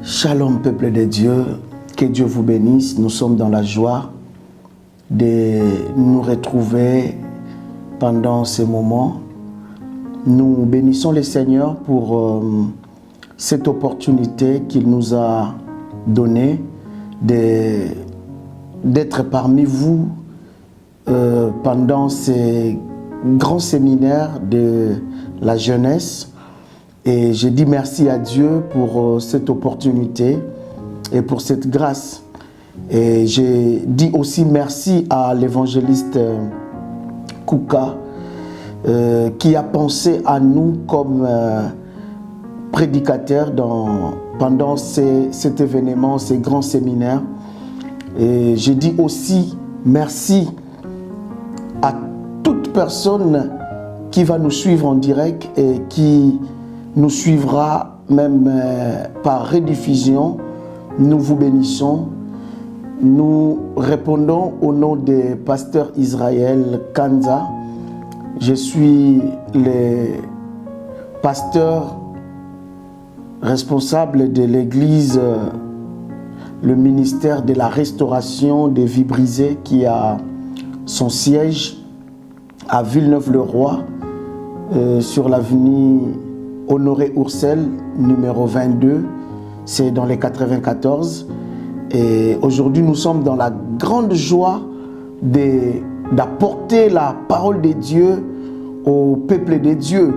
Shalom peuple de Dieu, que Dieu vous bénisse. Nous sommes dans la joie de nous retrouver pendant ces moments. Nous bénissons le Seigneur pour cette opportunité qu'il nous a donnée d'être parmi vous pendant ces grands séminaires de la jeunesse. Et je dis merci à Dieu pour cette opportunité et pour cette grâce. Et je dis aussi merci à l'évangéliste Kouka qui a pensé à nous comme prédicateurs pendant cet événement, ces grands séminaires. Et je dis aussi merci à toute personne qui va nous suivre en direct et qui nous suivra même par rediffusion. Nous vous bénissons. Nous répondons au nom de pasteur Israël Kanza. Je suis le pasteur responsable de l'église, le ministère de la restauration des vies brisées qui a son siège à Villeneuve-le-Roi, sur l'avenue Honoré Oursel, numéro 22, c'est dans les 94. Et aujourd'hui, nous sommes dans la grande joie d'apporter la parole de Dieu au peuple de Dieu.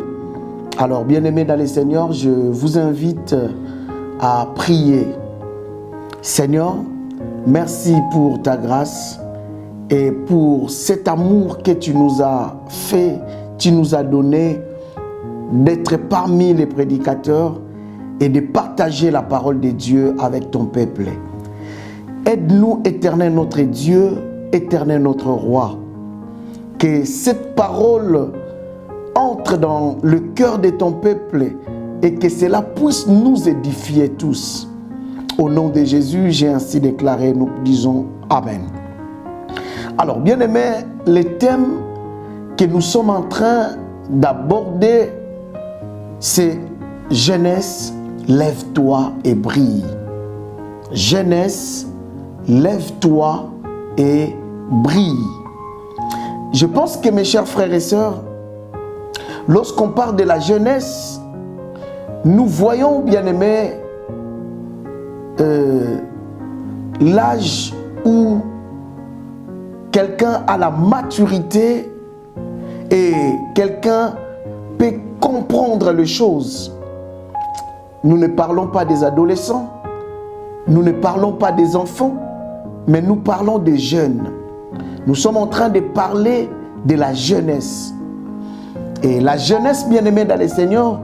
Alors, bien-aimés dans le Seigneur, je vous invite à prier. Seigneur, merci pour ta grâce et pour cet amour que tu nous as fait, tu nous as donné d'être parmi les prédicateurs et de partager la parole de Dieu avec ton peuple. Aide-nous, éternel notre Dieu, éternel notre roi, que cette parole entre dans le cœur de ton peuple et que cela puisse nous édifier tous. Au nom de Jésus, j'ai ainsi déclaré, nous disons Amen. Alors, bien-aimés, le thème que nous sommes en train d'aborder, c'est jeunesse, lève-toi et brille. Jeunesse, lève-toi et brille. Je pense que mes chers frères et sœurs, lorsqu'on parle de la jeunesse, nous voyons, bien-aimés, l'âge où quelqu'un a la maturité et quelqu'un peut comprendre les choses. Nous ne parlons pas des adolescents, nous ne parlons pas des enfants, mais nous parlons des jeunes. Nous sommes en train de parler de la jeunesse. Et la jeunesse, bien-aimée dans le Seigneur,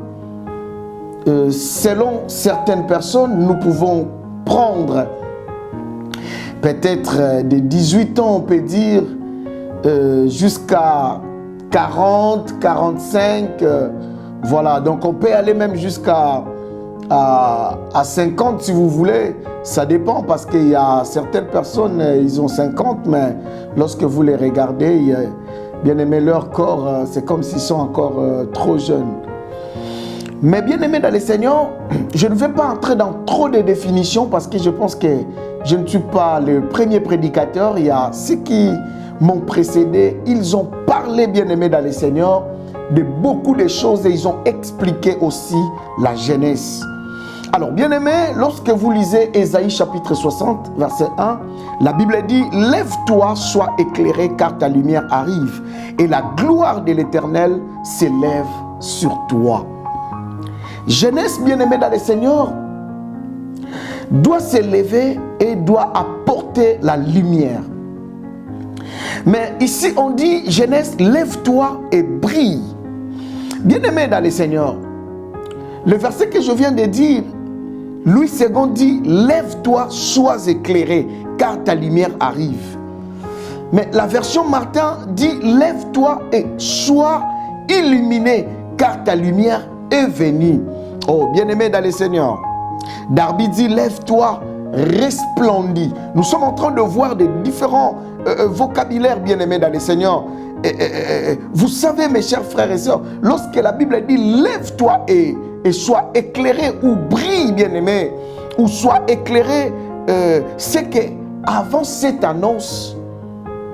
selon certaines personnes, nous pouvons prendre peut-être de 18 ans, on peut dire, jusqu'à 40, 45, voilà. Donc on peut aller même jusqu'à 50 si vous voulez. Ça dépend parce qu'il y a certaines personnes, ils ont 50, mais lorsque vous les regardez, bien aimé, leur corps, c'est comme s'ils sont encore trop jeunes. Mais bien aimé dans le Seigneur, je ne vais pas entrer dans trop de définitions parce que je pense que je ne suis pas le premier prédicateur. Il y a ceux qui m'ont précédé, ils ont parlé, bien aimé dans le Seigneur, de beaucoup de choses et ils ont expliqué aussi la jeunesse. Alors, bien aimé, lorsque vous lisez Ésaïe chapitre 60, verset 1, la Bible dit « Lève-toi, sois éclairé, car ta lumière arrive, et la gloire de l'Éternel s'élève sur toi. » Jeunesse, bien aimé dans le Seigneur, doit s'élever et doit apporter la lumière. Mais ici, on dit, jeunesse, lève-toi et brille. Bien-aimé dans le Seigneur, le verset que je viens de dire, Louis II dit, lève-toi, sois éclairé, car ta lumière arrive. Mais la version Martin dit, lève-toi et sois illuminé, car ta lumière est venue. Oh, bien-aimé dans le Seigneur, Darby dit, lève-toi, resplendis. Nous sommes en train de voir des différents vocabulaires, bien-aimés dans le Seigneur. Vous savez, mes chers frères et sœurs, lorsque la Bible dit lève-toi et sois éclairé ou brille, bien-aimé, ou soit éclairé, c'est que avant cette annonce,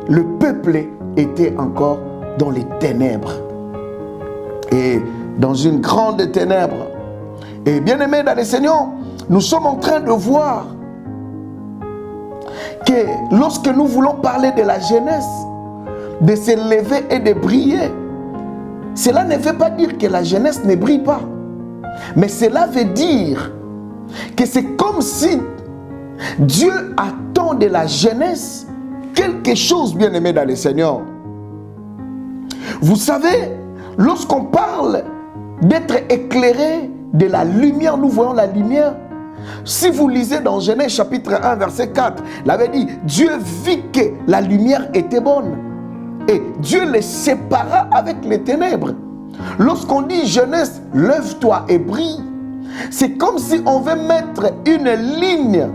le peuple était encore dans les ténèbres. Et dans une grande ténèbre. Et bien aimés dans le Seigneur, nous sommes en train de voir que lorsque nous voulons parler de la jeunesse, de se lever et de briller, cela ne veut pas dire que la jeunesse ne brille pas. Mais cela veut dire que c'est comme si Dieu attend de la jeunesse quelque chose, bien aimé dans le Seigneur. Vous savez, lorsqu'on parle d'être éclairé de la lumière, nous voyons la lumière. Si vous lisez dans Genèse chapitre 1 verset 4, il avait dit, Dieu vit que la lumière était bonne. Et Dieu les sépara avec les ténèbres. Lorsqu'on dit jeunesse, lève-toi et brille, c'est comme si on veut mettre une ligne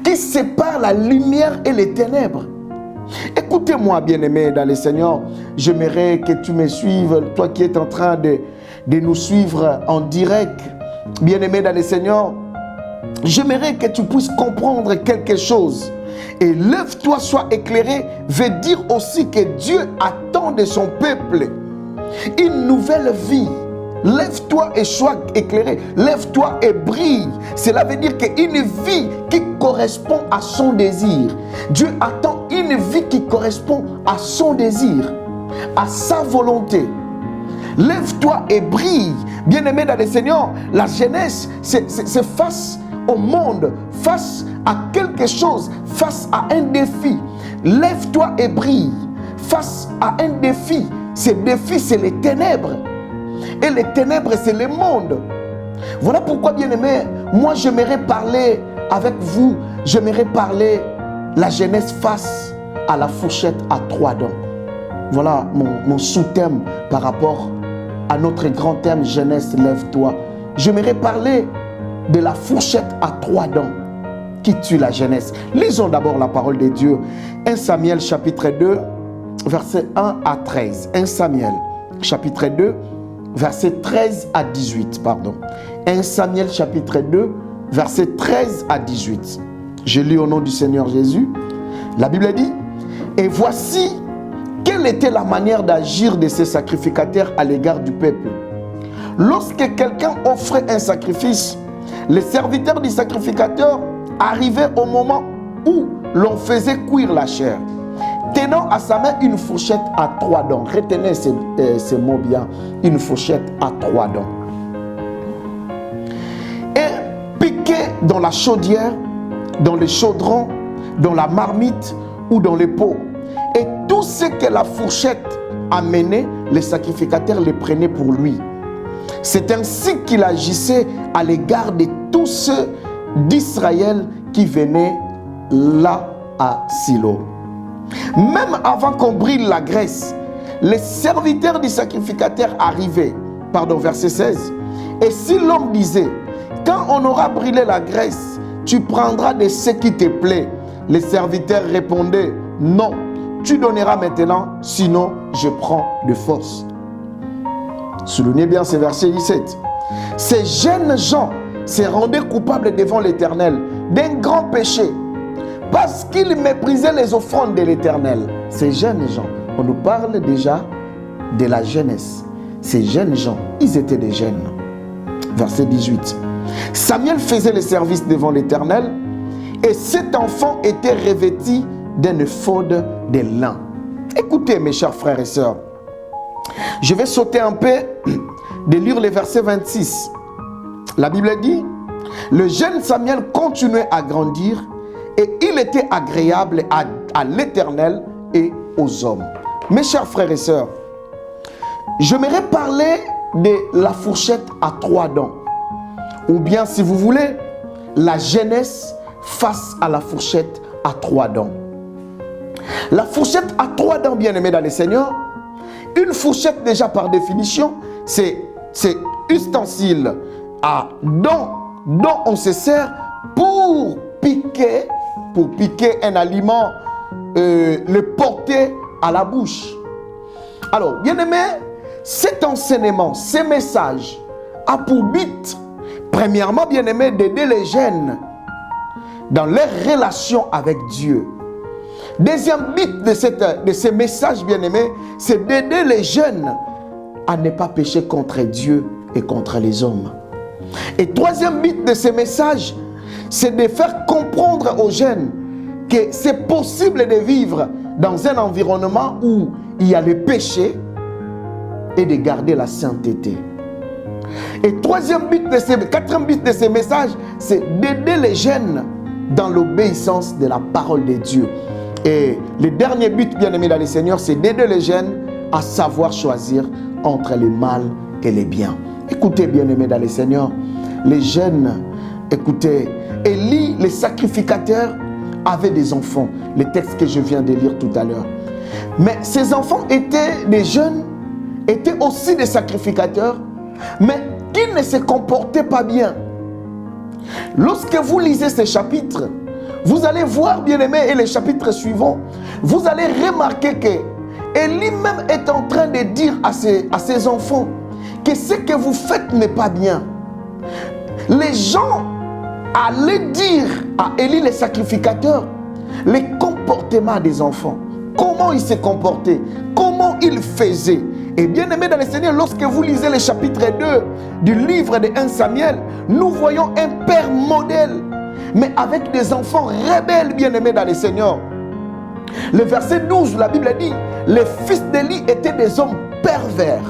qui sépare la lumière et les ténèbres. Écoutez-moi, bien-aimé dans le Seigneur, j'aimerais que tu me suives, toi qui es en train de nous suivre en direct. Bien-aimé dans le Seigneur, j'aimerais que tu puisses comprendre quelque chose. Et lève-toi, sois éclairé, veut dire aussi que Dieu attend de son peuple une nouvelle vie. Lève-toi et sois éclairé. Lève-toi et brille. Cela veut dire qu'une vie qui correspond à son désir. Dieu attend une vie qui correspond à son désir, à sa volonté. Lève-toi et brille. Bien-aimé dans le Seigneur, la jeunesse, c'est face au monde, face à quelque chose, face à un défi. Lève-toi et brille. Face à un défi. Ce défi, c'est les ténèbres. Et les ténèbres, c'est le monde. Voilà pourquoi, bien-aimé, moi, j'aimerais parler avec vous, j'aimerais parler la jeunesse face à la fourchette à 3 dents. Voilà mon sous-thème par rapport à notre grand thème, jeunesse, lève-toi. J'aimerais parler de la fourchette à 3 dents qui tue la jeunesse. Lisons d'abord la parole de Dieu. 1 Samuel chapitre 2, versets 1 à 13. 1 Samuel chapitre 2, versets 13 à 18. 1 Samuel chapitre 2, versets 13 à 18. Je lis au nom du Seigneur Jésus. La Bible dit, « Et voici quelle était la manière d'agir de ces sacrificateurs à l'égard du peuple. Lorsque quelqu'un offrait un sacrifice, les serviteurs du sacrificateur arrivaient au moment où l'on faisait cuire la chair, tenant à sa main une fourchette à 3 dents. » Retenez ce mot bien, une fourchette à 3 dents. Et piqué dans la chaudière, dans le chaudron, dans la marmite ou dans les pots. Et tout ce que la fourchette amenait, les sacrificateurs les prenaient pour lui. C'est ainsi qu'il agissait à l'égard de tous ceux d'Israël qui venaient là à Silo. Même avant qu'on brûle la graisse, les serviteurs du sacrificateur arrivaient. Verset 16. Et si l'homme disait, quand on aura brûlé la graisse, tu prendras de ce qui te plaît. Les serviteurs répondaient, non, tu donneras maintenant, sinon je prends de force. Soulignez bien ce verset 17. Ces jeunes gens se rendaient coupables devant l'Éternel d'un grand péché, parce qu'ils méprisaient les offrandes de l'Éternel. Ces jeunes gens, on nous parle déjà de la jeunesse. Ces jeunes gens, ils étaient des jeunes. Verset 18. Samuel faisait le service devant l'Éternel, et cet enfant était revêtu d'un éphod de lin. Écoutez, mes chers frères et sœurs, je vais sauter un peu de lire le verset 26. La Bible dit, le jeune Samuel continuait à grandir et il était agréable à l'Éternel et aux hommes. Mes chers frères et sœurs, j'aimerais parler de la fourchette à 3 dents. Ou bien, si vous voulez, la jeunesse face à la fourchette à 3 dents. La fourchette à 3 dents, bien aimé dans le Seigneur, une fourchette déjà par définition, c'est ustensile à dents dont on se sert pour piquer un aliment, le porter à la bouche. Alors, bien aimé, cet enseignement, ces messages a pour but Premièrement, bien-aimé, d'aider les jeunes dans leur relation avec Dieu. Deuxième but de ce message, bien-aimé, c'est d'aider les jeunes à ne pas pécher contre Dieu et contre les hommes. Et troisième but de ce message, c'est de faire comprendre aux jeunes que c'est possible de vivre dans un environnement où il y a le péché et de garder la sainteté. Et quatrième but de ce message, c'est d'aider les jeunes dans l'obéissance de la parole de Dieu. Et le dernier but, bien-aimé dans le Seigneur, c'est d'aider les jeunes à savoir choisir entre le mal et le bien. Écoutez, bien-aimé dans le Seigneur, les jeunes, écoutez, Élie, le sacrificateur, avait des enfants. Le texte que je viens de lire tout à l'heure. Mais ces enfants étaient des jeunes, étaient aussi des sacrificateurs, mais qui ne se comportaient pas bien. Lorsque vous lisez ces chapitres, vous allez voir, bien-aimés, et les chapitres suivants, vous allez remarquer que Élie même est en train de dire à ses enfants que ce que vous faites n'est pas bien. Les gens allaient dire à Élie, le sacrificateur, les comportements des enfants. Comment ils se comportaient, comment ils faisaient. Et bien aimé dans le Seigneur, lorsque vous lisez le chapitre 2 du livre de 1 Samuel, nous voyons un père modèle, mais avec des enfants rebelles, bien aimés dans le Seigneur. Le verset 12, la Bible dit, les fils d'Élie étaient des hommes pervers,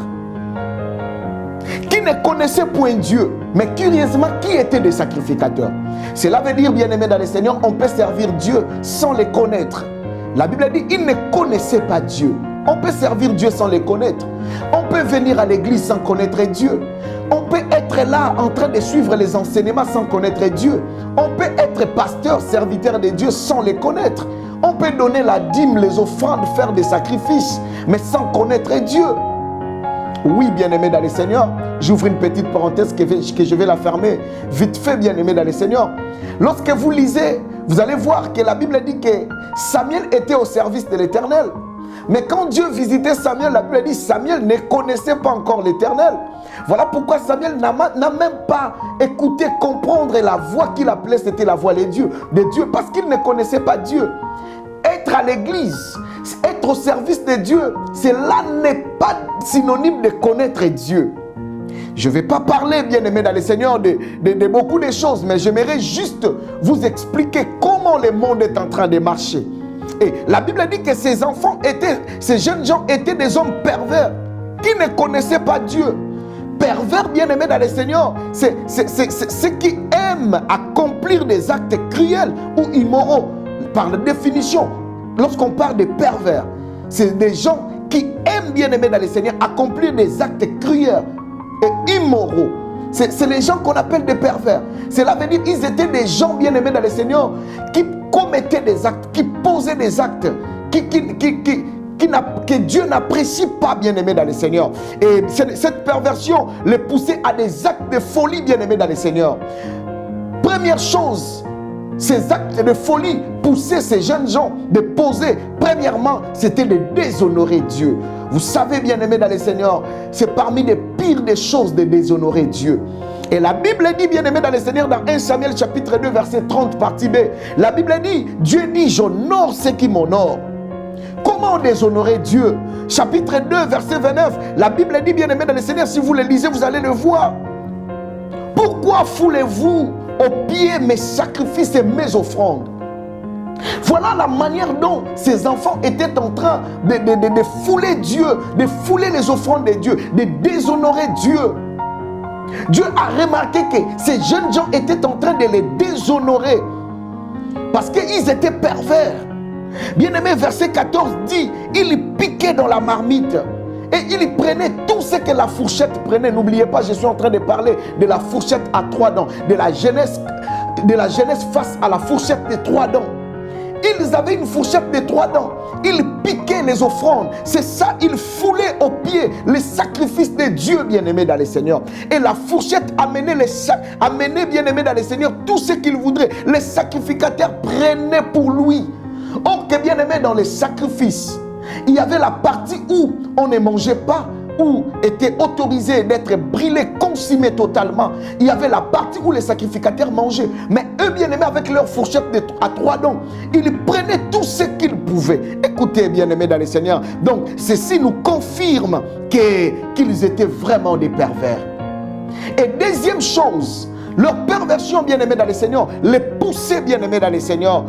qui ne connaissaient point Dieu, mais curieusement, qui étaient des sacrificateurs. Cela veut dire, bien aimé dans le Seigneur, on peut servir Dieu sans les connaître. La Bible dit, ils ne connaissaient pas Dieu. On peut servir Dieu sans les connaître. On peut venir à l'église sans connaître Dieu. On peut être là en train de suivre les enseignements sans connaître Dieu. On peut être pasteur, serviteur de Dieu sans les connaître. On peut donner la dîme, les offrandes, faire des sacrifices, mais sans connaître Dieu. Oui, bien-aimé dans le Seigneur, j'ouvre une petite parenthèse que je vais la fermer vite fait, bien-aimé dans le Seigneur. Lorsque vous lisez, vous allez voir que la Bible dit que Samuel était au service de l'Éternel. Mais quand Dieu visitait Samuel, la Bible dit que Samuel ne connaissait pas encore l'Éternel. Voilà pourquoi Samuel n'a même pas écouté, comprendre la voix qu'il appelait, c'était la voix de Dieu, parce qu'il ne connaissait pas Dieu. Être à l'église, être au service de Dieu, cela n'est pas synonyme de connaître Dieu. Je ne vais pas parler, bien-aimé dans le Seigneur, de beaucoup de choses, mais j'aimerais juste vous expliquer comment le monde est en train de marcher. Et la Bible dit que ces jeunes gens étaient des hommes pervers qui ne connaissaient pas Dieu. Pervers, bien-aimé dans le Seigneur, c'est ceux qui aiment accomplir des actes cruels ou immoraux. Par définition, lorsqu'on parle de pervers, c'est des gens qui aiment, bien-aimé dans le Seigneur, accomplir des actes cruels et immoraux. C'est les gens qu'on appelle des pervers. Cela veut dire qu'ils étaient des gens, bien-aimés dans le Seigneur, qui commettaient des actes, qui posaient des actes, que Dieu n'apprécie pas, bien-aimés dans le Seigneur. Et cette perversion les poussait à des actes de folie, bien-aimés dans le Seigneur. Première chose, ces actes de folie poussaient ces jeunes gens de poser. Premièrement, c'était de déshonorer Dieu. Vous savez, bien-aimés dans le Seigneur, c'est parmi les pires des choses de déshonorer Dieu. Et la Bible dit, bien-aimé dans le Seigneur, dans 1 Samuel chapitre 2, verset 30, partie B, la Bible dit, Dieu dit, j'honore ceux qui m'honorent. Comment déshonorer Dieu? Chapitre 2, verset 29, la Bible dit, bien-aimé dans le Seigneur, si vous le lisez, vous allez le voir. Pourquoi foulez-vous aux pieds mes sacrifices et mes offrandes? Voilà la manière dont ces enfants étaient en train de fouler Dieu, de fouler les offrandes de Dieu, de déshonorer Dieu. Dieu a remarqué que ces jeunes gens étaient en train de les déshonorer parce qu'ils étaient pervers. Bien-aimé, verset 14 dit, il piquait dans la marmite et il prenait tout ce que la fourchette prenait. N'oubliez pas, je suis en train de parler de la fourchette à 3 dents, de la jeunesse face à la fourchette de 3 dents. Ils avaient une fourchette de 3 dents. Ils piquaient les offrandes. C'est ça, ils foulaient aux pieds les sacrifices de Dieu, bien-aimé dans le Seigneur. Et la fourchette amenait, bien-aimé dans le Seigneur, tout ce qu'il voudrait. Les sacrificateurs prenaient pour lui. Or que, bien-aimé, dans les sacrifices, il y avait la partie où on ne mangeait pas où était autorisé d'être brûlé, consumé totalement. Il y avait la partie où les sacrificateurs mangeaient. Mais eux, bien-aimés, avec leur fourchette à 3 dents, ils prenaient tout ce qu'ils pouvaient. Écoutez, bien-aimés dans le Seigneur. Donc, ceci nous confirme qu'ils étaient vraiment des pervers. Et deuxième chose, leur perversion, bien-aimés dans le Seigneur, les poussait, bien-aimés dans le Seigneur,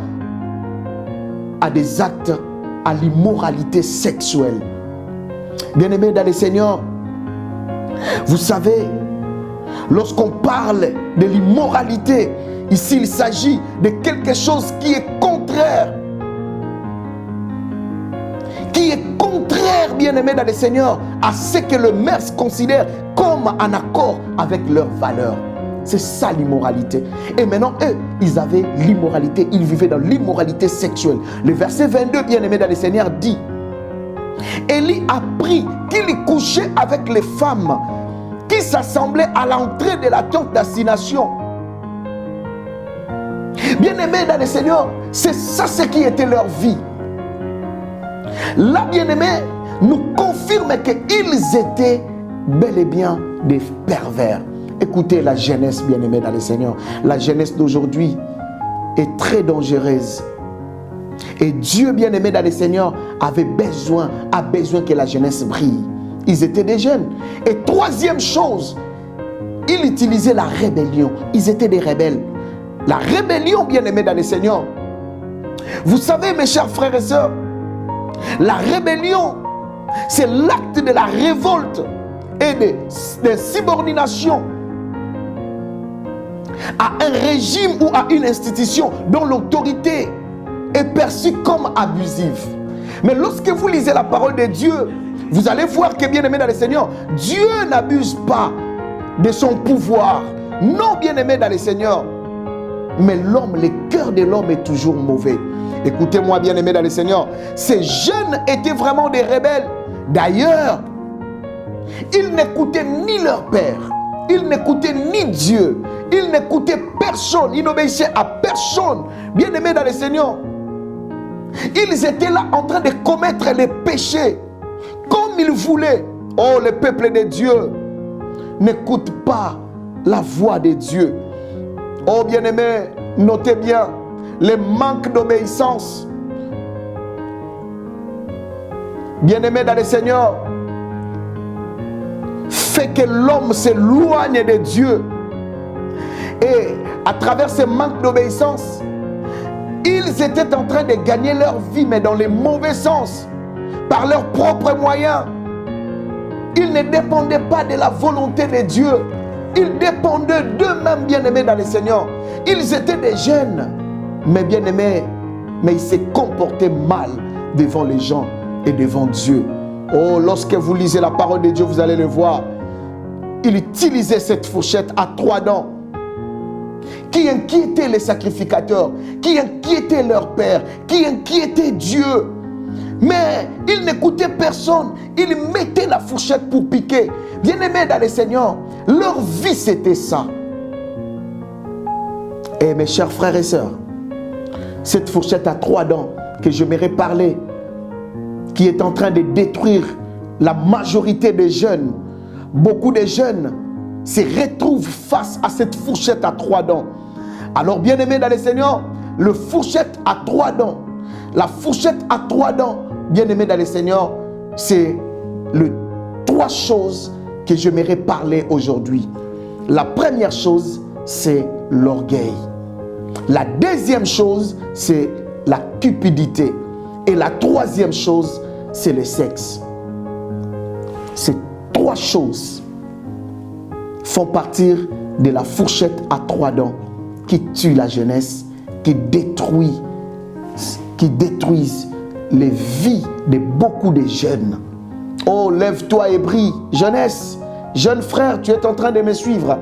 à des actes, à l'immoralité sexuelle. Bien-aimés dans le Seigneur, vous savez, lorsqu'on parle de l'immoralité, ici il s'agit de quelque chose qui est contraire. Bien-aimés dans le Seigneur, à ce que le maître considère comme en accord avec leurs valeurs. C'est ça l'immoralité. Et maintenant, eux, ils avaient l'immoralité, ils vivaient dans l'immoralité sexuelle. Le verset 22, bien-aimé dans le Seigneur, dit: Élie apprit qu'il couchait avec les femmes qui s'assemblaient à l'entrée de la tente d'assignation. Bien-aimé dans le Seigneur, c'est ça ce qui était leur vie. Là, bien-aimé, nous confirme qu'ils étaient bel et bien des pervers. Écoutez la jeunesse, bien-aimée dans le Seigneur. La jeunesse d'aujourd'hui est très dangereuse. Et Dieu, bien-aimé dans le Seigneur, a besoin que la jeunesse brille. Ils étaient des jeunes. Et troisième chose, ils utilisaient la rébellion. Ils étaient des rebelles. La rébellion, bien-aimé dans le Seigneur. Vous savez, mes chers frères et sœurs, la rébellion, c'est l'acte de la révolte et de subordination à un régime ou à une institution dont l'autorité est perçue comme abusive. Mais lorsque vous lisez la parole de Dieu, vous allez voir que, bien-aimé dans le Seigneur, Dieu n'abuse pas de son pouvoir. Non, bien-aimé dans le Seigneur. Mais l'homme, le cœur de l'homme est toujours mauvais. Écoutez-moi, bien-aimé dans le Seigneur, ces jeunes étaient vraiment des rebelles. D'ailleurs, ils n'écoutaient ni leur père, ils n'écoutaient ni Dieu, ils n'écoutaient personne, ils n'obéissaient à personne. Bien-aimé dans le Seigneur, ils étaient là en train de commettre les péchés comme ils voulaient. Oh, le peuple de Dieu n'écoute pas la voix de Dieu. Oh, bien-aimé, notez bien, le manque d'obéissance, bien-aimé dans le Seigneur, fait que l'homme s'éloigne de Dieu. Et à travers ce manque d'obéissance, ils étaient en train de gagner leur vie, mais dans le mauvais sens, par leurs propres moyens. Ils ne dépendaient pas de la volonté de Dieu. Ils dépendaient d'eux-mêmes, bien-aimés dans le Seigneur. Ils étaient des jeunes, mais bien-aimés, mais ils se comportaient mal devant les gens et devant Dieu. Oh, lorsque vous lisez la parole de Dieu, vous allez le voir. Il utilisait cette fourchette à 3 dents qui inquiétait les sacrificateurs, qui inquiétait leur père, qui inquiétait Dieu. Mais ils n'écoutaient personne. Ils mettaient la fourchette pour piquer. Bien-aimés dans le Seigneur, leur vie c'était ça. Et mes chers frères et sœurs, cette fourchette à 3 dents que j'aimerais parler, qui est en train de détruire la majorité des jeunes. Beaucoup de jeunes se retrouvent face à cette fourchette à 3 dents. Alors, bien-aimés dans le Seigneur, la fourchette à 3 dents, la fourchette à 3 dents, bien-aimés dans le Seigneur, c'est les 3 choses que j'aimerais parler aujourd'hui. La première chose, c'est l'orgueil. La deuxième chose, c'est la cupidité. Et la troisième chose, c'est le sexe. Ces 3 choses font partir de la fourchette à 3 dents qui tue la jeunesse, qui détruisent les vies de beaucoup de jeunes. Oh, lève-toi et brille, jeunesse. Jeune frère, tu es en train de me suivre.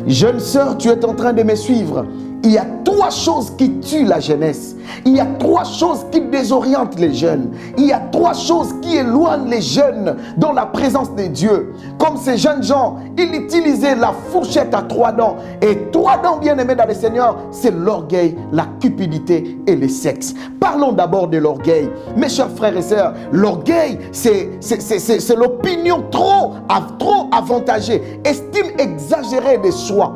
Jeune sœur, tu es en train de me suivre. Il y a 3 choses qui tuent la jeunesse. Il y a 3 choses qui désorientent les jeunes. Il y a 3 choses qui éloignent les jeunes dans la présence de Dieu. Comme ces jeunes gens, ils utilisaient la fourchette à 3 dents. Et 3 dents, bien aimés dans le Seigneur, c'est l'orgueil, la cupidité et le sexe. Parlons d'abord de l'orgueil. Mes chers frères et sœurs, l'orgueil, c'est l'opinion trop avantagée, estime exagérée de soi.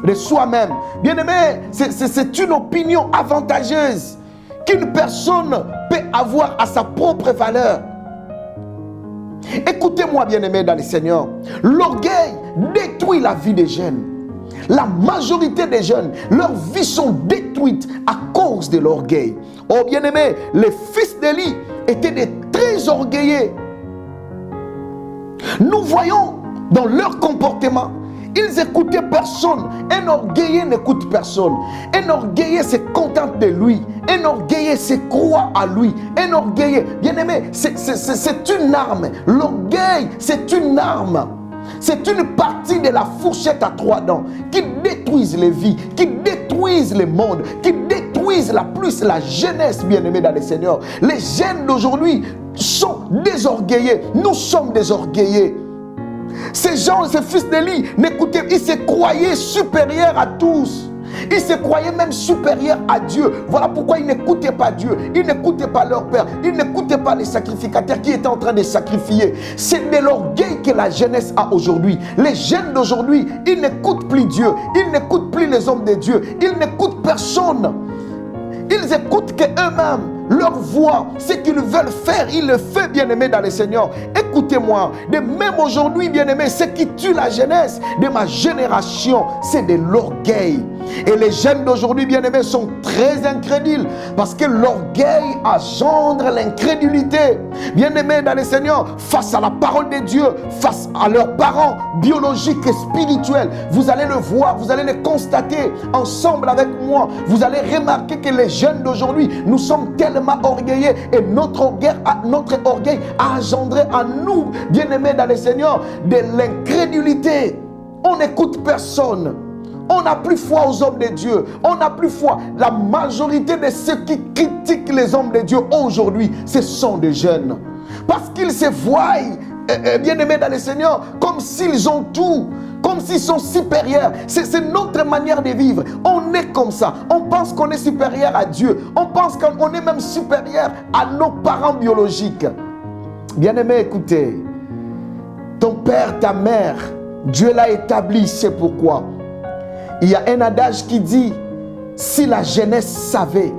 De soi-même. Bien-aimé, c'est une opinion avantageuse qu'une personne peut avoir à sa propre valeur. Écoutez-moi, bien-aimé dans le Seigneur, l'orgueil détruit la vie des jeunes. La majorité des jeunes, leurs vies sont détruites à cause de l'orgueil. Oh, bien-aimé, les fils d'Élie étaient des très orgueilleux. Nous voyons dans leur comportement, ils n'écoutaient personne. Un orgueilleux n'écoute personne. Un orgueilleux se contente de lui. Un orgueilleux se croit à lui. Un orgueilleux, bien aimé, c'est une arme. L'orgueil, c'est une arme. C'est une partie de la fourchette à 3 dents qui détruisent les vies, qui détruisent les mondes, qui détruisent la jeunesse, bien aimée dans le Seigneur. Les jeunes d'aujourd'hui sont désorgueillés. Nous sommes désorgueillés. Ces gens, ces fils d'Élie, n'écoutaient, ils se croyaient supérieurs à tous. Ils se croyaient même supérieurs à Dieu. Voilà pourquoi ils n'écoutaient pas Dieu. Ils n'écoutaient pas leur père. Ils n'écoutaient pas les sacrificateurs qui étaient en train de sacrifier. C'est de l'orgueil que la jeunesse a aujourd'hui. Les jeunes d'aujourd'hui, ils n'écoutent plus Dieu. Ils n'écoutent plus les hommes de Dieu. Ils n'écoutent personne. Ils écoutent qu'eux-mêmes. Leur voix, ce qu'ils veulent faire, ils le font, bien-aimés dans le Seigneur. Écoutez-moi, de même aujourd'hui, bien-aimés, ce qui tue la jeunesse de ma génération, c'est de l'orgueil. Et les jeunes d'aujourd'hui, bien-aimés, sont très incrédules parce que l'orgueil engendre l'incrédulité. Bien-aimés dans le Seigneur, face à la parole de Dieu, face à leurs parents biologiques et spirituels, vous allez le voir, vous allez le constater ensemble avec moi. Vous allez remarquer que les jeunes d'aujourd'hui, nous sommes tellement orgueilleux et notre orgueil a engendré en nous, bien-aimés dans le Seigneur, de l'incrédulité. On n'écoute personne. On n'a plus foi aux hommes de Dieu. On n'a plus foi. La majorité de ceux qui critiquent les hommes de Dieu aujourd'hui, ce sont des jeunes. Parce qu'ils se voient, bien-aimés dans le Seigneur, comme s'ils ont tout. Comme s'ils sont supérieurs. C'est notre manière de vivre. On est comme ça. On pense qu'on est supérieur à Dieu. On pense qu'on est même supérieur à nos parents biologiques. Bien-aimés, écoutez. Ton père, ta mère, Dieu l'a établi, c'est pourquoi. Il y a un adage qui dit, si la jeunesse savait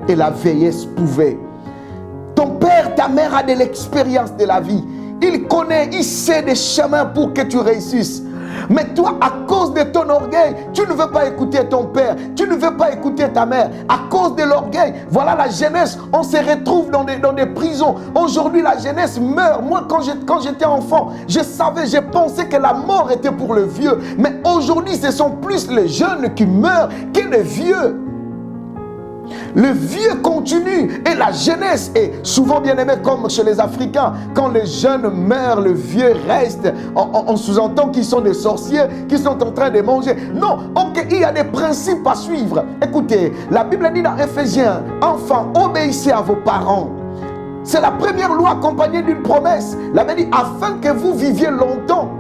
et la vieillesse pouvait. Ton père, ta mère a de l'expérience de la vie. Il connaît, il sait des chemins pour que tu réussisses. Mais toi, à cause de ton orgueil, tu ne veux pas écouter ton père, tu ne veux pas écouter ta mère. À cause de l'orgueil, voilà la jeunesse, on se retrouve dans des prisons. Aujourd'hui, la jeunesse meurt. Moi, quand j'étais enfant, je pensais que la mort était pour le vieux. Mais aujourd'hui, ce sont plus les jeunes qui meurent que les vieux. Le vieux continue et la jeunesse est souvent bien aimée comme chez les Africains. Quand les jeunes meurent, le vieux reste. On sous-entend qu'ils sont des sorciers, qu'ils sont en train de manger. Non, ok, il y a des principes à suivre. Écoutez, la Bible dit dans Éphésiens, enfants, obéissez à vos parents. C'est la première loi accompagnée d'une promesse. La Bible dit, afin que vous viviez longtemps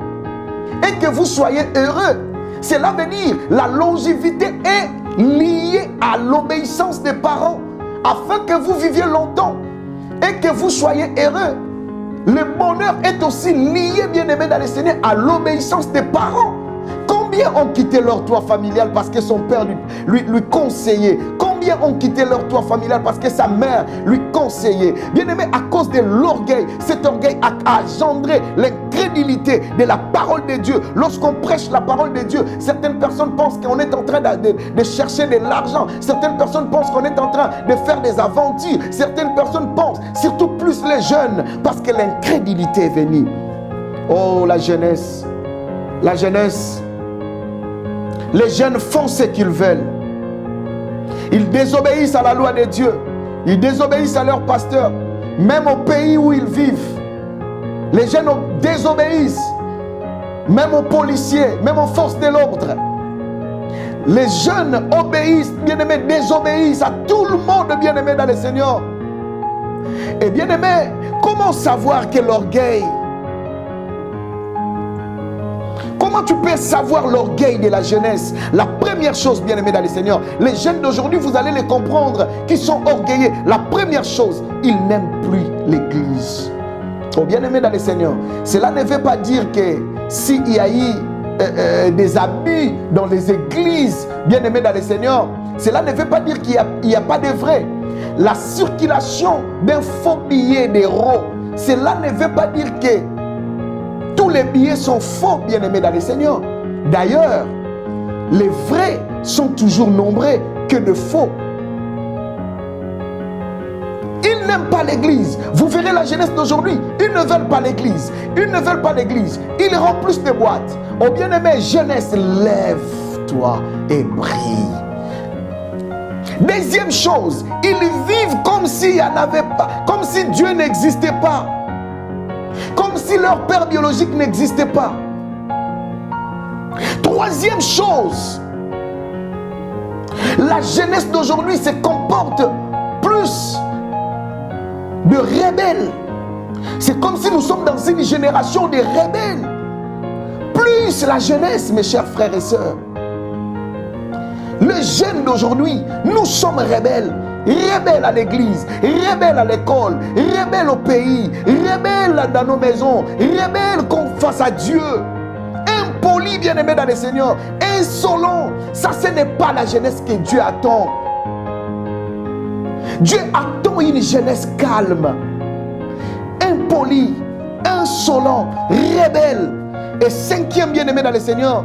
et que vous soyez heureux. Cela veut dire, la longévité est lié à l'obéissance des parents, afin que vous viviez longtemps et que vous soyez heureux. Le bonheur est aussi lié, bien-aimé dans le Seigneur, à l'obéissance des parents. Combien ont quitté leur toit familial parce que son père lui conseillait? Combien ont quitté leur toit familial parce que sa mère lui conseillait? Bien-aimé, à cause de l'orgueil, cet orgueil a engendré l'incrédulité de la parole de Dieu. Lorsqu'on prêche la parole de Dieu, certaines personnes pensent qu'on est en train de chercher de l'argent. Certaines personnes pensent qu'on est en train de faire des aventures. Certaines personnes pensent, surtout plus les jeunes, parce que l'incrédulité est venue. Oh, la jeunesse. La jeunesse. Les jeunes font ce qu'ils veulent. Ils désobéissent à la loi de Dieu. Ils désobéissent à leur pasteur. Même au pays où ils vivent. Les jeunes désobéissent. Même aux policiers, même aux forces de l'ordre. Les jeunes obéissent, bien-aimés, désobéissent à tout le monde, bien-aimés dans le Seigneur. Et bien-aimés, comment savoir que l'orgueil, comment tu peux savoir l'orgueil de la jeunesse? La première chose, bien-aimés dans le Seigneur, les jeunes d'aujourd'hui, vous allez les comprendre, qui sont orgueilleux. La première chose, ils n'aiment plus l'église. Oh, bien-aimés dans le Seigneur, cela ne veut pas dire que s'il y a eu des abus dans les églises, bien-aimés dans le Seigneur, cela ne veut pas dire qu'il n'y a pas de vrai. La circulation d'un faux billet d'euros, cela ne veut pas dire que tous les billets sont faux, bien-aimés dans le Seigneur. D'ailleurs, les vrais sont toujours nombreux que de faux. Ils n'aiment pas l'église. Vous verrez la jeunesse d'aujourd'hui, ils ne veulent pas l'église. Ils ne veulent pas l'église. Ils remplissent des boîtes. Oh bien-aimé, jeunesse, lève-toi et brille. Deuxième chose, ils vivent comme s'il n'y en avait pas, comme si Dieu n'existait pas. Comme si leur père biologique n'existait pas. Troisième chose, la jeunesse d'aujourd'hui se comporte plus de rebelles. C'est comme si nous sommes dans une génération de rebelles. Plus la jeunesse, mes chers frères et sœurs. Les jeunes d'aujourd'hui, nous sommes rebelles. Rebelles à l'église, rebelles à l'école, rebelles au pays, rebelles dans nos maisons, rebelles face à Dieu. Impolis, bien-aimés dans le Seigneur, insolents. Ça, ce n'est pas la jeunesse que Dieu attend. Dieu attend une jeunesse calme, impolie, insolent, rebelle. Et cinquième, bien-aimé dans le Seigneur,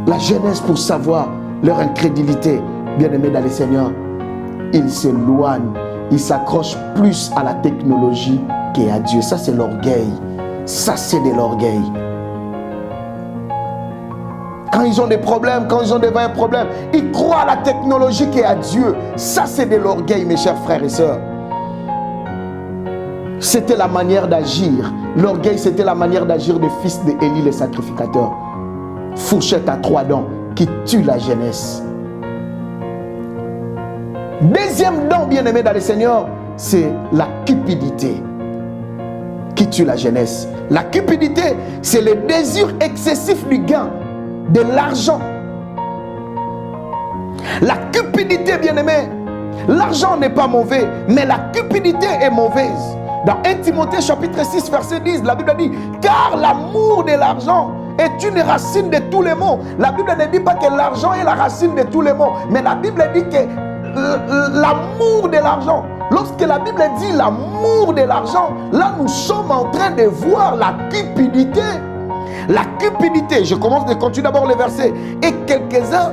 la jeunesse, pour savoir leur incrédulité, bien-aimé dans le Seigneur, ils s'éloignent, ils s'accrochent plus à la technologie qu'à Dieu. Ça, c'est l'orgueil. Ça, c'est de l'orgueil. Quand ils ont des problèmes, quand ils ont des vrais problèmes, ils croient à la technologie qu'à Dieu. Ça, c'est de l'orgueil, mes chers frères et sœurs. C'était la manière d'agir. L'orgueil, c'était la manière d'agir des fils d'Élie, les sacrificateurs. Fourchette à 3 dents qui tue la jeunesse. Deuxième don, bien-aimé dans le Seigneur, c'est la cupidité qui tue la jeunesse. La cupidité, c'est le désir excessif du gain, de l'argent. La cupidité, bien-aimé, l'argent n'est pas mauvais, mais la cupidité est mauvaise. Dans 1 Timothée chapitre 6 verset 10, la Bible dit, car l'amour de l'argent est une racine de tous les maux. La Bible ne dit pas que l'argent est la racine de tous les maux, mais la Bible dit que l'amour de l'argent, lorsque la Bible dit l'amour de l'argent, là nous sommes en train de voir la cupidité. La cupidité, je continue d'abord le verset. Et quelques-uns,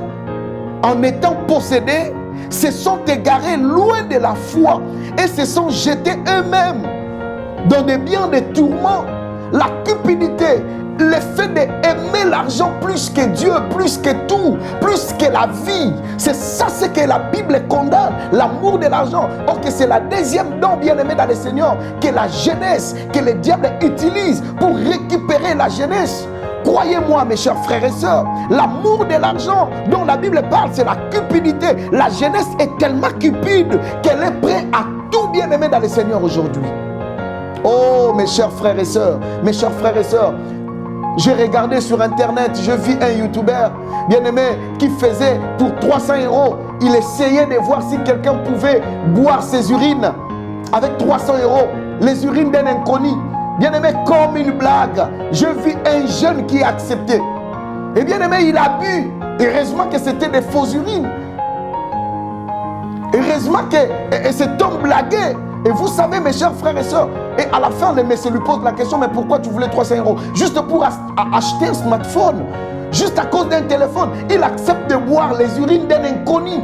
en étant possédés, se sont égarés loin de la foi et se sont jetés eux-mêmes dans des biens de tourments. La cupidité, le fait d'aimer l'argent plus que Dieu, plus que tout, plus que la vie, c'est ça ce que la Bible condamne, l'amour de l'argent. Or que c'est la deuxième don, bien-aimé dans le Seigneur, que la jeunesse, que le diable utilise pour récupérer la jeunesse. Croyez-moi, mes chers frères et sœurs, l'amour de l'argent dont la Bible parle, c'est la cupidité. La jeunesse est tellement cupide qu'elle est prête à tout, bien-aimé dans le Seigneur aujourd'hui. Oh, mes chers frères et sœurs, mes chers frères et sœurs, j'ai regardé sur internet, je vis un youtubeur bien-aimé qui faisait pour 300 €, il essayait de voir si quelqu'un pouvait boire ses urines avec 300 €, les urines d'un inconnu. Bien-aimé, comme une blague, je vis un jeune qui a accepté. Et bien-aimé, il a bu. Heureusement que c'était des fausses urines. Heureusement que cet homme blaguait. Et vous savez, mes chers frères et sœurs, et à la fin, le monsieur lui pose la question, mais pourquoi tu voulais 300 €? Juste pour acheter un smartphone, juste à cause d'un téléphone. Il accepte de boire les urines d'un inconnu.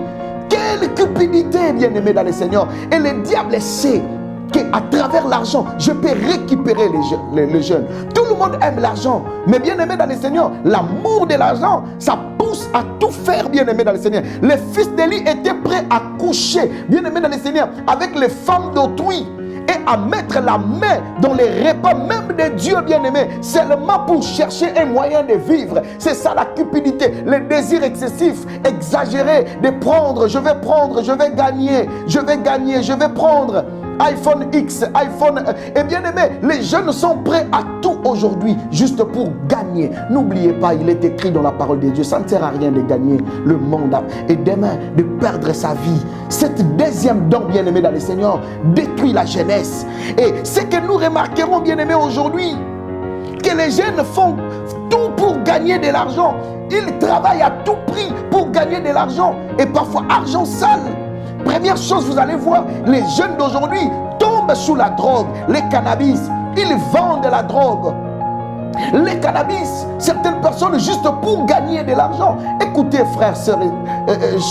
Quelle cupidité, bien-aimé dans le Seigneur. Et le diable sait qu'à travers l'argent, je peux récupérer les jeunes. Tout le monde aime l'argent, mais bien-aimé dans le Seigneur, l'amour de l'argent, ça pousse à tout faire, bien-aimé dans le Seigneur. Les fils d'Élie étaient prêts à coucher, bien-aimé dans le Seigneur, avec les femmes d'autrui. Et à mettre la main dans les repas même des dieux bien-aimés, seulement pour chercher un moyen de vivre. C'est ça la cupidité, le désir excessif, exagéré de prendre, je vais gagner, je vais prendre iPhone X, iPhone... Et bien aimé, les jeunes sont prêts à tout aujourd'hui, juste pour gagner. N'oubliez pas, il est écrit dans la parole de Dieu, ça ne sert à rien de gagner le monde et demain de perdre sa vie. Cette deuxième don, bien aimé dans le Seigneur, détruit la jeunesse. Et ce que nous remarquerons, bien aimé, aujourd'hui, que les jeunes font tout pour gagner de l'argent. Ils travaillent à tout prix pour gagner de l'argent. Et parfois, argent sale. Première chose, vous allez voir, les jeunes d'aujourd'hui tombent sous la drogue, les cannabis. Ils vendent la drogue. Les cannabis, certaines personnes juste pour gagner de l'argent. Écoutez, frères, sœurs,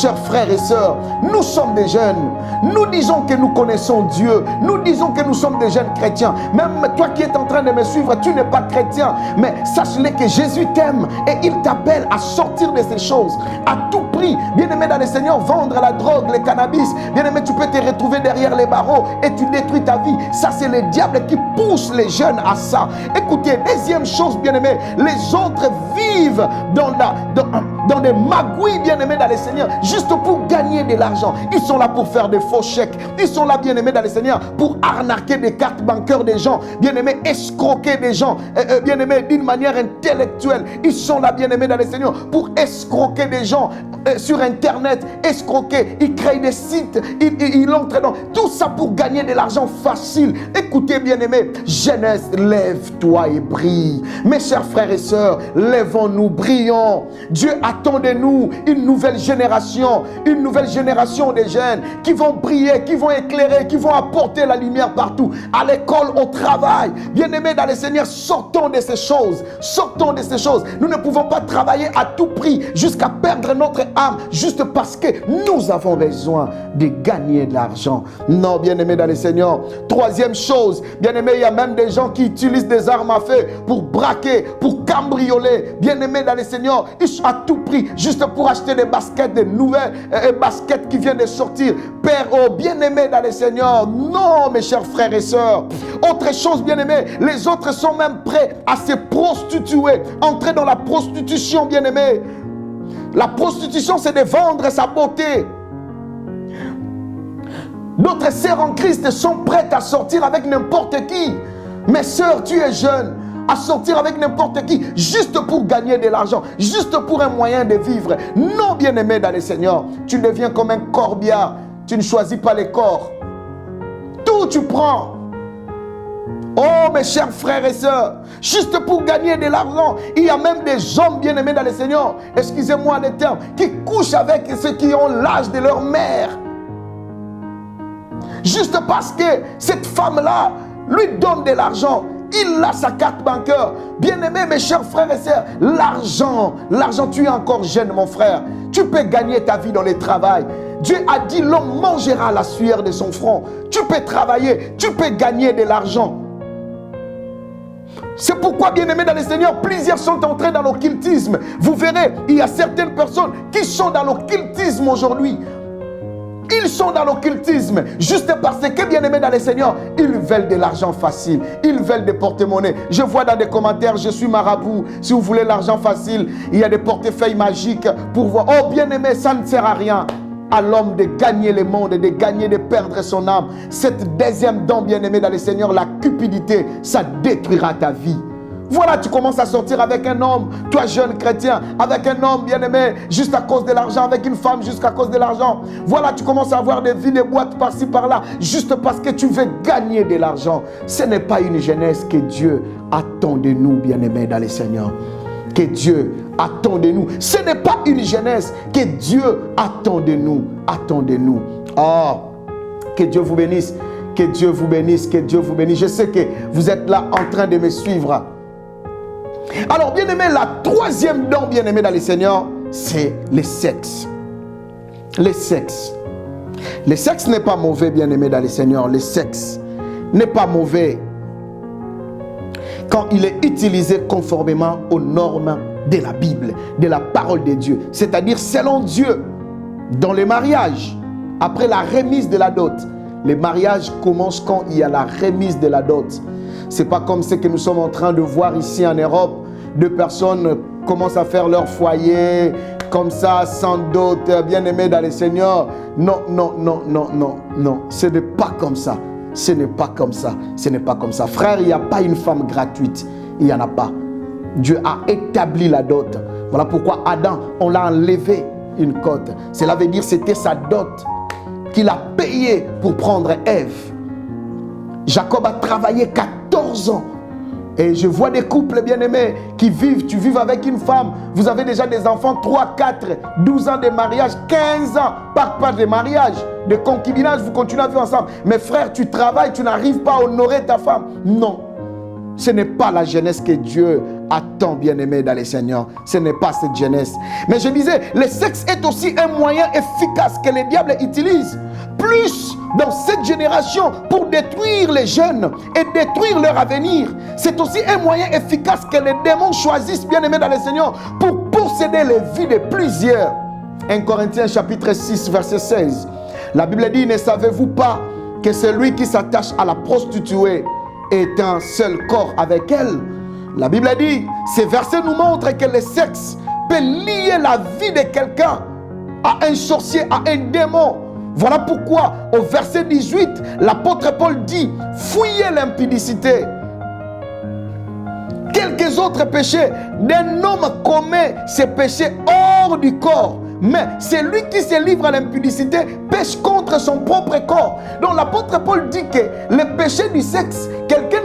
chers frères et sœurs, nous sommes des jeunes. Nous disons que nous connaissons Dieu. Nous disons que nous sommes des jeunes chrétiens. Même toi qui es en train de me suivre, tu n'es pas chrétien. Mais sache-le que Jésus t'aime et il t'appelle à sortir de ces choses. À tout prix, bien-aimé dans le Seigneur, vendre la drogue, les cannabis. Bien-aimé, tu peux te retrouver derrière les barreaux et tu détruis ta vie. Ça, c'est le diable qui pousse les jeunes à ça. Écoutez, deuxième chose, bien-aimés, les autres vivent dans des magouilles, bien-aimés dans le Seigneur, juste pour gagner de l'argent. Ils sont là pour faire des faux chèques. Ils sont là, bien-aimés dans le Seigneur, pour arnaquer des cartes bancaires des gens. Bien-aimés, escroquer des gens, bien-aimés, d'une manière intellectuelle. Ils sont là, bien-aimés dans le Seigneur, pour escroquer des gens sur Internet, escroquer. Ils créent des sites, ils entrent dans tout ça pour gagner de l'argent facile. Écoutez, bien-aimés, jeunesse, lève-toi et brille. Mes chers frères et sœurs, lèvons-nous, brillons. Dieu attend de nous une nouvelle génération des jeunes qui vont briller, qui vont éclairer, qui vont apporter la lumière partout, à l'école, au travail. Bien-aimés dans le Seigneur, sortons de ces choses. Sortons de ces choses. Nous ne pouvons pas travailler à tout prix jusqu'à perdre notre âme juste parce que nous avons besoin de gagner de l'argent. Non, bien-aimés dans le Seigneur. Troisième chose, bien-aimés, il y a même des gens qui utilisent des armes à feu pour braquer, pour cambrioler. Bien-aimés dans le Seigneur, à tout prix, juste pour acheter des baskets, des nouvelles baskets qui viennent de sortir. Père, oh, bien-aimés dans le Seigneur, non, mes chers frères et sœurs. Autre chose, bien-aimés, les autres sont même prêts à se prostituer, entrer dans la prostitution, bien-aimés. La prostitution, c'est de vendre sa beauté. D'autres sœurs en Christ sont prêtes à sortir avec n'importe qui. Mes sœurs, tu es jeune, à sortir avec n'importe qui, juste pour gagner de l'argent, juste pour un moyen de vivre. Non, bien-aimé dans le Seigneur, tu deviens comme un corbillard. Tu ne choisis pas les corps. Tout tu prends. Oh, mes chers frères et sœurs, juste pour gagner de l'argent, il y a même des hommes bien-aimés dans le Seigneur, excusez-moi les termes, qui couchent avec ceux qui ont l'âge de leur mère. Juste parce que cette femme-là lui donne de l'argent. Il a sa carte bancaire. Bien-aimés, mes chers frères et sœurs, l'argent, tu es encore jeune, mon frère. Tu peux gagner ta vie dans le travail. Dieu a dit, l'homme mangera la sueur de son front. Tu peux travailler, tu peux gagner de l'argent. C'est pourquoi, bien-aimés dans le Seigneur, plusieurs sont entrés dans l'occultisme. Vous verrez, il y a certaines personnes qui sont dans l'occultisme aujourd'hui. Ils sont dans l'occultisme juste parce que, bien-aimés dans le Seigneur, ils veulent de l'argent facile. Ils veulent des porte-monnaies. Je vois dans des commentaires, je suis marabout. Si vous voulez l'argent facile, il y a des portefeuilles magiques pour voir. Oh, bien-aimé, ça ne sert à rien à l'homme de gagner le monde, de gagner, de perdre son âme. Cette deuxième don, bien-aimé dans le Seigneur, la cupidité, ça détruira ta vie. Voilà, tu commences à sortir avec un homme, toi jeune chrétien, avec un homme bien-aimé, juste à cause de l'argent, avec une femme, juste à cause de l'argent. Voilà, tu commences à avoir des villes, des boîtes par-ci, par-là, juste parce que tu veux gagner de l'argent. Ce n'est pas une jeunesse que Dieu attend de nous, bien-aimés dans le Seigneur. Que Dieu attend de nous. Ce n'est pas une jeunesse que Dieu attend de nous. Attend de nous. Oh, que Dieu vous bénisse. Que Dieu vous bénisse. Que Dieu vous bénisse. Je sais que vous êtes là en train de me suivre. Alors, bien-aimé, la troisième don, bien-aimé dans le Seigneur, c'est le sexe. Le sexe. Le sexe n'est pas mauvais, bien-aimé dans le Seigneur. Le sexe n'est pas mauvais quand il est utilisé conformément aux normes de la Bible, de la parole de Dieu. C'est-à-dire selon Dieu, dans le mariage, après la remise de la dot, Les mariages commencent quand il y a la remise de la dot. Ce n'est pas comme ce que nous sommes en train de voir ici en Europe. Deux personnes commencent à faire leur foyer comme ça, sans dot, bien-aimés dans le Seigneur. Non, non, non, non, non, non. Ce n'est pas comme ça. Ce n'est pas comme ça. Ce n'est pas comme ça. Frère, il n'y a pas une femme gratuite. Il n'y en a pas. Dieu a établi la dot. Voilà pourquoi Adam, on l'a enlevé une cote. Cela veut dire que c'était sa dot qu'il a payé pour prendre Ève. Jacob a travaillé 14 ans. Et je vois des couples bien-aimés qui vivent, tu vives avec une femme, vous avez déjà des enfants, 3, 4, 12 ans de mariage, 15 ans, pas de mariage, de concubinage, vous continuez à vivre ensemble. Mais frère, tu travailles, tu n'arrives pas à honorer ta femme. Non, ce n'est pas la jeunesse que Dieu attend, bien-aimé dans les Seigneurs. Ce n'est pas cette jeunesse. Mais je disais, le sexe est aussi un moyen efficace que le diable utilise. Plus dans cette génération pour détruire les jeunes et détruire leur avenir. C'est aussi un moyen efficace que les démons choisissent, bien-aimés dans le Seigneur, pour posséder les vies de plusieurs. 1 Corinthiens chapitre 6 verset 16. La Bible dit, ne savez-vous pas que celui qui s'attache à la prostituée est un seul corps avec elle? La Bible dit, ces versets nous montrent que le sexe peut lier la vie de quelqu'un à un sorcier, à un démon. Voilà pourquoi au verset 18, l'apôtre Paul dit, fuyez l'impudicité. Quelques autres péchés d'un homme commet ces péchés hors du corps. Mais celui qui se livre à l'impudicité pêche contre son propre corps. Donc l'apôtre Paul dit que le péché du sexe, quelqu'un